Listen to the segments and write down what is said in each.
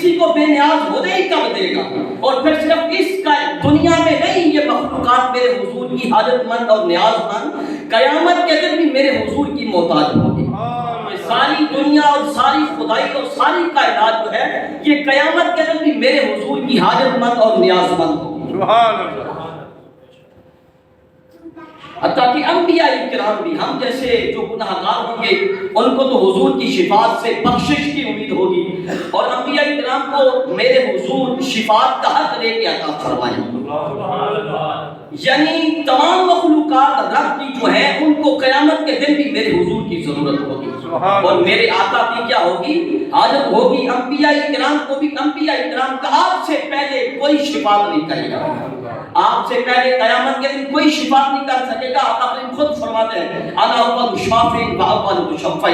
کسی کو بے نیاز ہونے ہی کب دے گا؟ اور پھر صرف اس کا دنیا میں نہیں، یہ مخلوقات میرے حضور کی حاجت مند اور نیاز مند قیامت کے دن بھی میرے حضور کی محتاج ہوگی۔ یہ ساری دنیا اور ساری خدائی اور ساری کائنات جو ہے یہ قیامت کے دن بھی میرے حضور کی حاجت مند اور نیاز مند ہوگی۔ سبحان اللہ۔ حتیٰ کہ انبیاء کرام بھی، ہم جیسے جو گناہ گار ہوں گے ان کو تو حضور کی شفاعت سے بخشش کی امید ہوگی، اور انبیاء کرام کو میرے حضور شفاعت کا حق لے کے عطا فرمائیں۔ یعنی تمام مخلوقات رب کی جو ہے ان کو قیامت کے دن بھی میرے حضور کی ضرورت ہوگی، اور میرے آقا کی کیا ہوگی؟ حاجت ہوگی۔ انبیاء کرام کو بھی، انبیاء کرام کا آپ سے پہلے کوئی شفاعت نہیں کرے گا، آپ سے پہلے قیامت کے دن کوئی شفاعت نہیں کر سکے گا۔ آقا کریم خود فرماتے ہیں انا اول شافع و اول مشفع،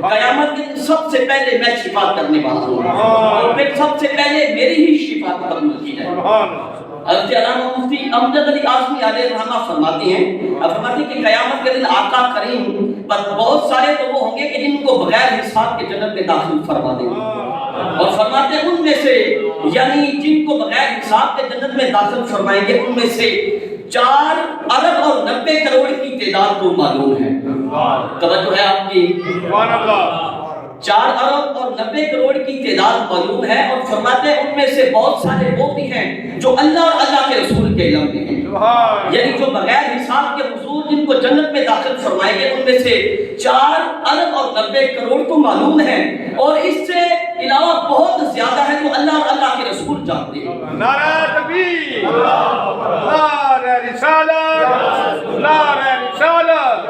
قیامت کے دن سب سے پہلے میں شفاعت کرنے والا ہوں، اور پھر سب سے پہلے میری ہی شفاعت قبول کی جائے۔ حضرت علامہ مفتی امجد علی اعظمی علیہ رحمہ فرماتے ہیں کہ قیامت کے دن آقا کریم پر بہت سارے تو وہ ہوں گے کہ جن کو بغیر حساب کے جنت میں داخل فرما دیں گے، اور فرماتے ہیں ان میں سے، یعنی جن کو بغیر حساب کے جنت میں داخل فرمائیں گے ان میں سے 4 ارب اور 90 کروڑ کی تعداد کو معلوم ہے۔ توجہ ہے آپ کی؟ سبحان اللہ۔ 4 ارب اور 90 کروڑ کی تعداد معلوم ہے، اور فرماتے ہیں ان میں سے بہت سارے وہ بھی ہیں جو اللہ اور اللہ کے رسول کے علم میں ہیں، یعنی جو بغیر حساب کے حضور جن کو جنت میں داخل فرمائیں گے ان میں سے 4 ارب اور 90 کروڑ تو معلوم ہیں، اور اس سے علاوہ بہت زیادہ ہے جو اللہ اور اللہ کے رسول جانتے ہیں۔ نعرہ تکبیر، نعرہ رسالت، نعرہ رسالت،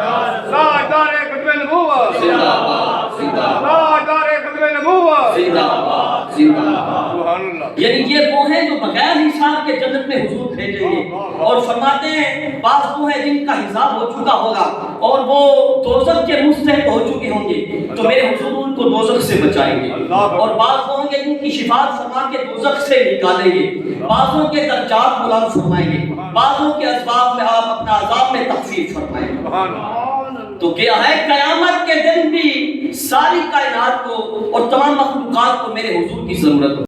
تاجدار ختم نبوت، زندہ باد، زندہ باد، تاجدار ختم نبوت، زندہ باد، زندہ باد۔ سبحان اللہ۔ یعنی یہ وہ ہیں جو بغیر حساب کے جنت میں حضور بھیجیں گے، اور فرماتے ہیں بعض وہ ہیں جن کا حساب ہو چکا ہوگا اور وہ دوزخ کے مستحق ہو چکے ہوں گے، تو میرے حضور ان کو دوزخ سے بچائیں گے، اور بعض وہ ہوں گے جن کی شفاعت فرما کے دوزخ سے نکالیں گے، بعضوں کے درجات بلند فرمائیں گے، بعضوں کے اسباب میں آپ اپنا عذاب میں تخفیف فرمائیں گے۔ سبحان اللہ۔ تو کیا ہے قیامت کے دن بھی ساری کائنات کو اور تمام مخلوقات کو میرے حضور کی ضرورت ہے۔